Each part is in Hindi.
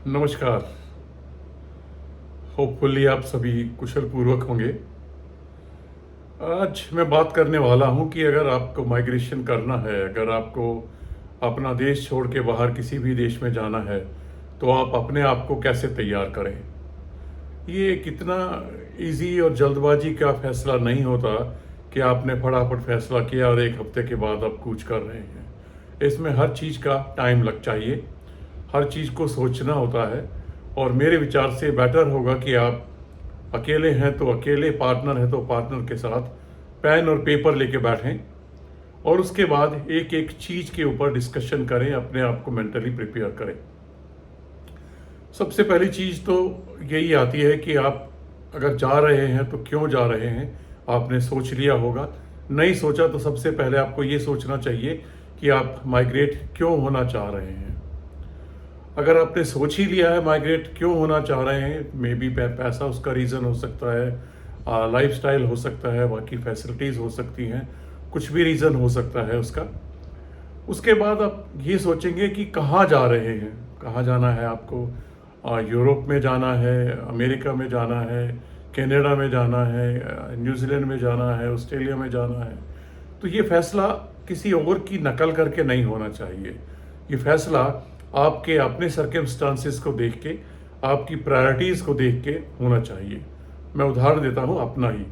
नमस्कार। होपफुली आप सभी कुशल पूर्वक होंगे। आज मैं बात करने वाला हूं कि अगर आपको माइग्रेशन करना है, अगर आपको अपना देश छोड़ के बाहर किसी भी देश में जाना है, तो आप अपने आप को कैसे तैयार करें। ये कितना इजी और जल्दबाजी का फैसला नहीं होता कि आपने फटाफट फैसला किया और एक हफ्ते के बाद आप कूच कर रहे हैं। इसमें हर चीज़ का टाइम लग चाहिए, हर चीज़ को सोचना होता है। और मेरे विचार से बेटर होगा कि आप अकेले हैं तो अकेले, पार्टनर है तो पार्टनर के साथ पेन और पेपर लेके बैठें और उसके बाद एक एक चीज़ के ऊपर डिस्कशन करें, अपने आप को मेंटली प्रिपेयर करें। सबसे पहली चीज़ तो यही आती है कि आप अगर जा रहे हैं तो क्यों जा रहे हैं, आपने सोच लिया होगा। नहीं सोचा तो सबसे पहले आपको ये सोचना चाहिए कि आप माइग्रेट क्यों होना चाह रहे हैं। अगर आपने सोच ही लिया है माइग्रेट क्यों होना चाह रहे हैं, मे बी पैसा उसका रीज़न हो सकता है, लाइफस्टाइल हो सकता है, बाकी फैसिलिटीज़ हो सकती हैं, कुछ भी रीज़न हो सकता है उसका। उसके बाद आप ये सोचेंगे कि कहाँ जा रहे हैं, कहाँ जाना है आपको। यूरोप में जाना है, अमेरिका में जाना है, कनाडा में जाना है, न्यूजीलैंड में जाना है, ऑस्ट्रेलिया में जाना है। तो ये फैसला किसी और की नकल करके नहीं होना चाहिए। ये फैसला आपके अपने सर्कमस्टांसिस को देख के, आपकी प्रायोरिटीज़ को देख के होना चाहिए। मैं उदाहरण देता हूँ अपना ही।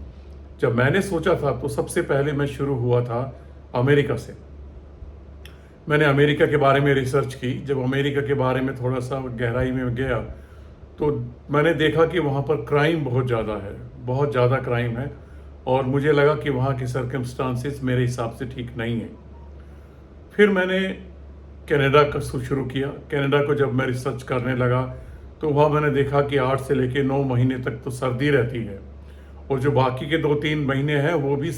जब मैंने सोचा था तो सबसे पहले मैं शुरू हुआ था अमेरिका से। मैंने अमेरिका के बारे में रिसर्च की। जब अमेरिका के बारे में थोड़ा सा गहराई में गया तो मैंने देखा कि वहाँ पर क्राइम बहुत ज़्यादा है, बहुत ज़्यादा क्राइम है। और मुझे लगा कि वहाँ के सर्कमस्टांसिस मेरे हिसाब से ठीक नहीं है। फिर मैंने कनाडा का शुरू किया। कनाडा को जब मैं रिसर्च करने लगा तो वहाँ मैंने देखा कि 8 से लेकर 9 महीने तक तो सर्दी रहती है और जो बाकी के 2-3 महीने हैं वो भी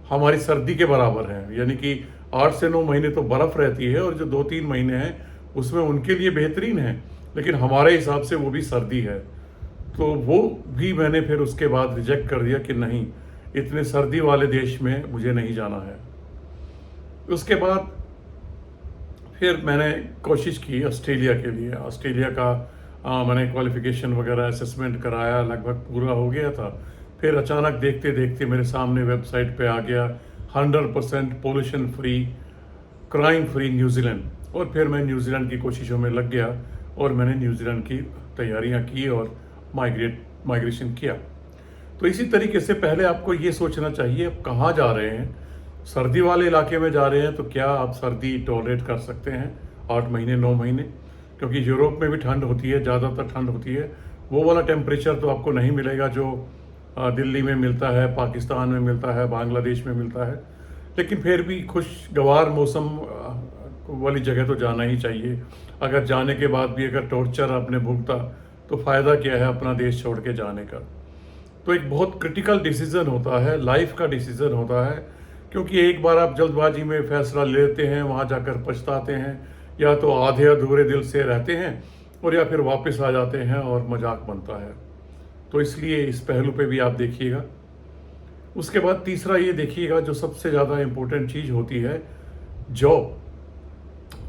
हमारी सर्दी के बराबर हैं। यानी कि 8 से 9 महीने तो बर्फ़ रहती है और जो 2-3 महीने हैं उसमें उनके लिए बेहतरीन है, लेकिन हमारे हिसाब से वो भी सर्दी है। तो वो भी मैंने फिर उसके बाद रिजेक्ट कर दिया कि नहीं, इतने सर्दी वाले देश में मुझे नहीं जाना है। उसके बाद फिर मैंने कोशिश की ऑस्ट्रेलिया के लिए। ऑस्ट्रेलिया का मैंने क्वालिफ़िकेशन वगैरह असेसमेंट कराया, लगभग पूरा हो गया था। फिर अचानक देखते देखते मेरे सामने वेबसाइट पे आ गया 100% pollution free, crime free New Zealand. और फिर मैं न्यूजीलैंड की कोशिशों में लग गया और मैंने न्यूजीलैंड की तैयारियां की और माइग्रेशन किया। तो इसी तरीके से पहले आपको ये सोचना चाहिए आप कहाँ जा रहे हैं। सर्दी वाले इलाके में जा रहे हैं तो क्या आप सर्दी टॉलरेट कर सकते हैं 8 महीने 9 महीने, क्योंकि यूरोप में भी ठंड होती है, ज़्यादातर ठंड होती है। वो वाला टेम्परेचर तो आपको नहीं मिलेगा जो दिल्ली में मिलता है, पाकिस्तान में मिलता है, बांग्लादेश में मिलता है। लेकिन फिर भी खुशगवार मौसम वाली जगह तो जाना ही चाहिए। अगर जाने के बाद भी अगर टॉर्चर आपने भुगता तो फ़ायदा क्या है अपना देश छोड़ के जाने का। तो एक बहुत क्रिटिकल डिसीज़न होता है, लाइफ का डिसीज़न होता है, क्योंकि एक बार आप जल्दबाजी में फैसला लेते हैं, वहाँ जाकर पछताते हैं, या तो आधे अधूरे दिल से रहते हैं और या फिर वापस आ जाते हैं और मजाक बनता है। तो इसलिए इस पहलू पे भी आप देखिएगा। उसके बाद तीसरा ये देखिएगा जो सबसे ज़्यादा इम्पोर्टेंट चीज़ होती है, जॉब।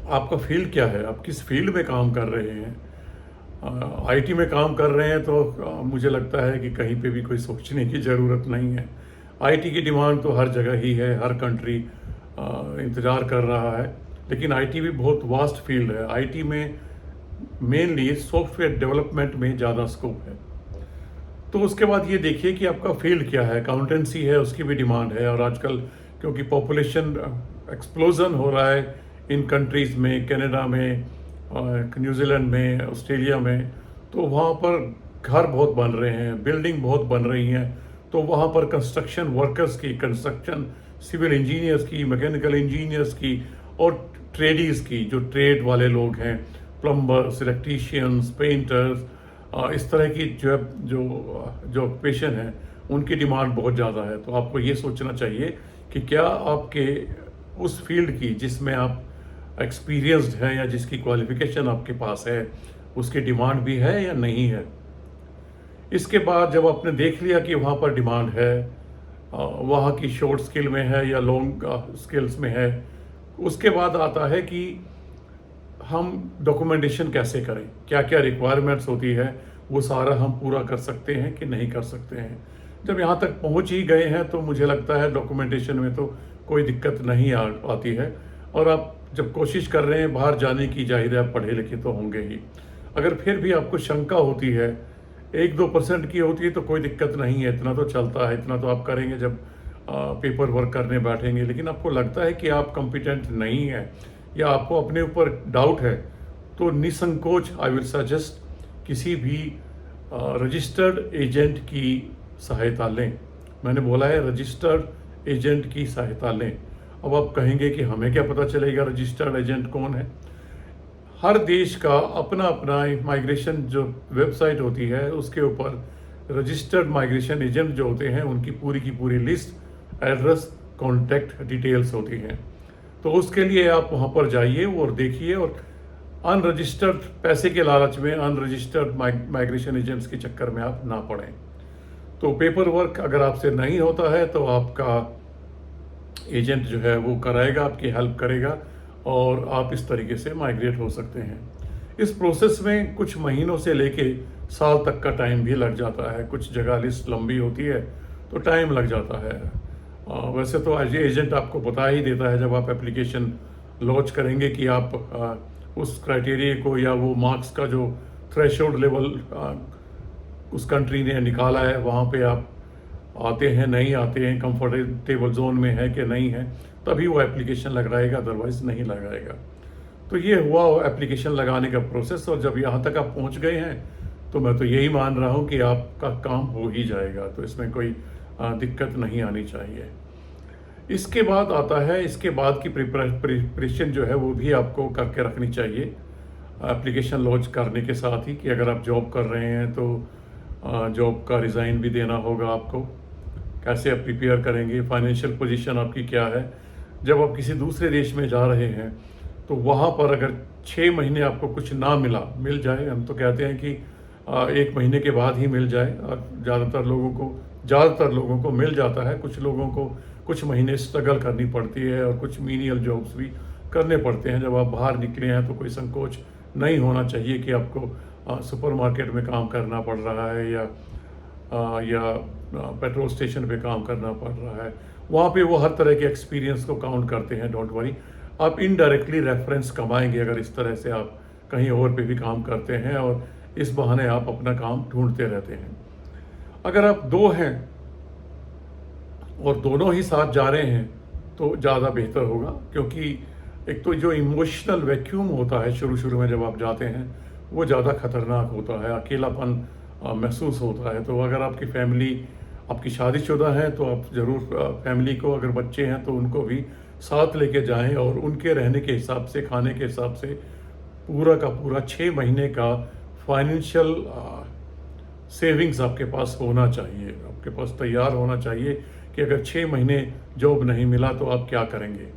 आपका फील्ड क्या है, आप किस फील्ड में काम कर रहे हैं। आईटी में काम कर रहे हैं तो मुझे लगता है कि कहीं पे भी कोई सोचने की ज़रूरत नहीं है। आईटी की डिमांड तो हर जगह ही है, हर कंट्री इंतज़ार कर रहा है। लेकिन आईटी भी बहुत वास्ट फील्ड है। आईटी में मेनली सॉफ्टवेयर डेवलपमेंट में ज़्यादा स्कोप है। तो उसके बाद ये देखिए कि आपका फील्ड क्या है। अकाउंटेंसी है, उसकी भी डिमांड है। और आजकल क्योंकि पॉपुलेशन एक्सप्लोजन हो रहा है इन कंट्रीज़ में, कनाडा में, न्यूजीलैंड में, ऑस्ट्रेलिया में, तो वहाँ पर घर बहुत बन रहे हैं, बिल्डिंग बहुत बन रही हैं। तो वहाँ पर कंस्ट्रक्शन वर्कर्स की, कंस्ट्रक्शन सिविल इंजीनियर्स की, मैकेनिकल इंजीनियर्स की और ट्रेडीज़ की, जो ट्रेड वाले लोग हैं, प्लम्बर्स, इलेक्ट्रीशियंस, पेंटर्स, इस तरह की जो जो ऑक्यूपेशन है उनकी डिमांड बहुत ज़्यादा है। तो आपको ये सोचना चाहिए कि क्या आपके उस फील्ड की जिसमें आप एक्सपीरियंस्ड हैं या जिसकी क्वालिफिकेशन आपके पास है, उसकी डिमांड भी है या नहीं है। इसके बाद जब आपने देख लिया कि वहाँ पर डिमांड है, वहाँ की शॉर्ट स्किल में है या लॉन्ग स्किल्स में है, उसके बाद आता है कि हम डॉक्यूमेंटेशन कैसे करें, क्या क्या रिक्वायरमेंट्स होती है, वो सारा हम पूरा कर सकते हैं कि नहीं कर सकते हैं। जब यहाँ तक पहुँच ही गए हैं तो मुझे लगता है डॉक्यूमेंटेशन में तो कोई दिक्कत नहीं आती है। और आप जब कोशिश कर रहे हैं बाहर जाने की, जाहिर है आप पढ़े लिखे तो होंगे ही। अगर फिर भी आपको शंका होती है, 1-2% की होती है, तो कोई दिक्कत नहीं है, इतना तो चलता है, इतना तो आप करेंगे जब पेपर वर्क करने बैठेंगे। लेकिन आपको लगता है कि आप कॉम्पिटेंट नहीं हैं या आपको अपने ऊपर डाउट है, तो निसंकोच आई विल सजेस्ट किसी भी रजिस्टर्ड एजेंट की सहायता लें। मैंने बोला है रजिस्टर्ड एजेंट की सहायता लें। अब आप कहेंगे कि हमें क्या पता चलेगा रजिस्टर्ड एजेंट कौन है। हर देश का अपना अपना माइग्रेशन जो वेबसाइट होती है, उसके ऊपर रजिस्टर्ड माइग्रेशन एजेंट जो होते हैं उनकी पूरी की पूरी लिस्ट, एड्रेस, कॉन्टैक्ट डिटेल्स होती हैं। तो उसके लिए आप वहाँ पर जाइए और देखिए, और अनरजिस्टर्ड पैसे के लालच में अनरजिस्टर्ड माइग्रेशन एजेंट्स के चक्कर में आप ना पड़ें। तो पेपर वर्क अगर आपसे नहीं होता है तो आपका एजेंट जो है वो कराएगा, आपकी हेल्प करेगा, और आप इस तरीके से माइग्रेट हो सकते हैं। इस प्रोसेस में कुछ महीनों से लेके साल तक का टाइम भी लग जाता है। कुछ जगह लिस्ट लंबी होती है तो टाइम लग जाता है। वैसे तो आज एजेंट आपको बता ही देता है जब आप एप्लीकेशन लॉन्च करेंगे कि आप उस क्राइटेरिया को या वो मार्क्स का जो थ्रेशोल्ड लेवल उस कंट्री ने निकाला है वहाँ पे आप आते हैं, नहीं आते हैं, कंफर्टेबल जोन में है कि नहीं है, तभी वो एप्लीकेशन लगाएगा, अदरवाइज नहीं लगाएगा। तो ये हुआ एप्लीकेशन लगाने का प्रोसेस। और जब यहाँ तक आप पहुँच गए हैं तो मैं तो यही मान रहा हूँ कि आपका काम हो ही जाएगा, तो इसमें कोई दिक्कत नहीं आनी चाहिए। इसके बाद आता है, इसके बाद की प्रिपरेशन जो है वो भी आपको करके रखनी चाहिए एप्लीकेशन लॉन्च करने के साथ ही, कि अगर आप जॉब कर रहे हैं तो जॉब का रिज़ाइन भी देना होगा आपको। कैसे आप प्रिपेयर करेंगे, फाइनेंशियल पोजीशन आपकी क्या है। जब आप किसी दूसरे देश में जा रहे हैं तो वहाँ पर अगर 6 महीने आपको कुछ ना मिल जाए, हम तो कहते हैं कि 1 महीने के बाद ही मिल जाए, और ज़्यादातर लोगों को मिल जाता है। कुछ लोगों को कुछ महीने स्ट्रगल करनी पड़ती है और कुछ मीनियल जॉब्स भी करने पड़ते हैं। जब आप बाहर निकले हैं तो कोई संकोच नहीं होना चाहिए कि आपको सुपरमार्केट में काम करना पड़ रहा है या पेट्रोल स्टेशन पे काम करना पड़ रहा है। वहाँ पे वो हर तरह के एक्सपीरियंस को काउंट करते हैं, डोंट वरी। आप इनडायरेक्टली रेफरेंस कमाएंगे अगर इस तरह से आप कहीं और पे भी काम करते हैं, और इस बहाने आप अपना काम ढूंढते रहते हैं। अगर आप 2 हैं और दोनों ही साथ जा रहे हैं तो ज़्यादा बेहतर होगा, क्योंकि एक तो जो इमोशनल वैक्यूम होता है शुरू में जब आप जाते हैं वो ज़्यादा खतरनाक होता है, अकेलापन महसूस होता है। तो अगर आपकी फैमिली, आपकी शादीशुदा है तो आप ज़रूर फैमिली को, अगर बच्चे हैं तो उनको भी साथ लेके जाएं, और उनके रहने के हिसाब से, खाने के हिसाब से पूरा का पूरा 6 महीने का फाइनेंशियल सेविंग्स आपके पास होना चाहिए, आपके पास तैयार होना चाहिए कि अगर 6 महीने जॉब नहीं मिला तो आप क्या करेंगे।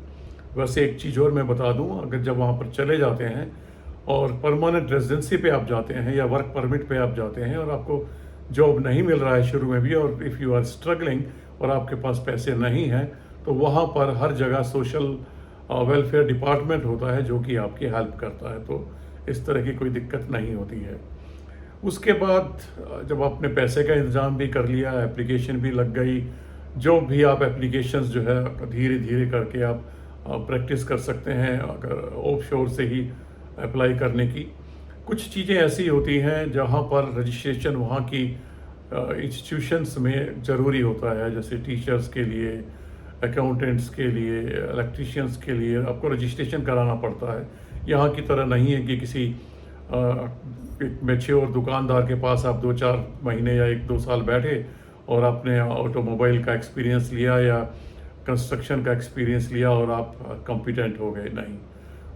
वैसे एक चीज़ और मैं बता दूं, अगर जब वहाँ पर चले जाते हैं और परमानेंट रेजिडेंसी पे आप जाते हैं या वर्क परमिट पे आप जाते हैं और आपको जॉब नहीं मिल रहा है शुरू में भी, और इफ़ यू आर स्ट्रगलिंग और आपके पास पैसे नहीं हैं, तो वहाँ पर हर जगह सोशल वेलफेयर डिपार्टमेंट होता है जो कि आपकी हेल्प करता है। तो इस तरह की कोई दिक्कत नहीं होती है। उसके बाद जब आपने पैसे का इंतज़ाम भी कर लिया, एप्लीकेशन भी लग गई, जो भी आप एप्लीकेशंस जो है धीरे धीरे करके आप प्रैक्टिस कर सकते हैं अगर ऑफशोर से ही अप्लाई करने की। कुछ चीज़ें ऐसी होती हैं जहाँ पर रजिस्ट्रेशन वहाँ की इंस्टीट्यूशंस में ज़रूरी होता है, जैसे टीचर्स के लिए, अकाउंटेंट्स के लिए, इलेक्ट्रीशियंस के लिए आपको रजिस्ट्रेशन कराना पड़ता है। यहाँ की तरह नहीं है कि किसी एक मैच्योर दुकानदार के पास आप 2-4 महीने या 1-2 साल बैठे और आपने ऑटोमोबाइल का एक्सपीरियंस लिया या कंस्ट्रक्शन का एक्सपीरियंस लिया और आप कॉम्पिटेंट हो गए। नहीं,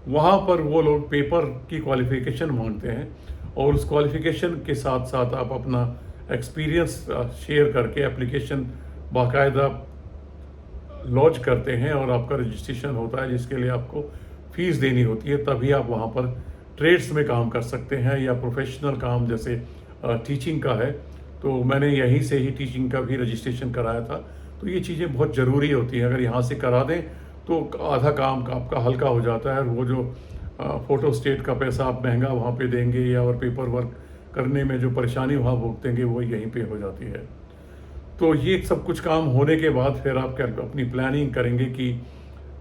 वहाँ पर वो लोग पेपर की क्वालिफिकेशन मांगते हैं, और उस क्वालिफिकेशन के साथ साथ आप अपना एक्सपीरियंस शेयर करके एप्लीकेशन बाकायदा लॉन्च करते हैं और आपका रजिस्ट्रेशन होता है, जिसके लिए आपको फ़ीस देनी होती है। तभी आप वहाँ पर ट्रेड्स में काम कर सकते हैं, या प्रोफेशनल काम जैसे टीचिंग का है, तो मैंने यहीं से ही टीचिंग का भी रजिस्ट्रेशन कराया था। तो ये चीज़ें बहुत ज़रूरी होती हैं, अगर यहाँ से करा दें तो आधा काम का आपका हल्का हो जाता है, और वो जो फ़ोटो स्टेट का पैसा आप महंगा वहाँ पे देंगे या और पेपर वर्क करने में जो परेशानी वहाँ भुगतेंगे वो यहीं पे हो जाती है। तो ये सब कुछ काम होने के बाद फिर आप क्या अपनी प्लानिंग करेंगे कि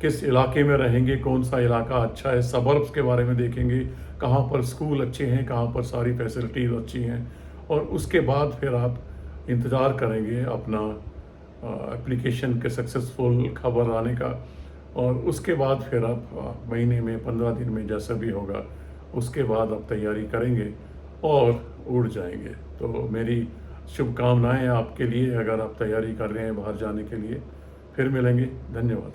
किस इलाके में रहेंगे, कौन सा इलाका अच्छा है, सबर्ब्स के बारे में देखेंगे, कहाँ पर स्कूल अच्छे हैं, कहाँ पर सारी फैसिलिटीज़ अच्छी हैं, और उसके बाद फिर आप इंतज़ार करेंगे अपना एप्लीकेशन के सक्सेसफुल खबर आने का, और उसके बाद फिर आप महीने में 15 दिन में जैसा भी होगा उसके बाद आप तैयारी करेंगे और उड़ जाएंगे। तो मेरी शुभकामनाएं आपके लिए, अगर आप तैयारी कर रहे हैं बाहर जाने के लिए। फिर मिलेंगे, धन्यवाद।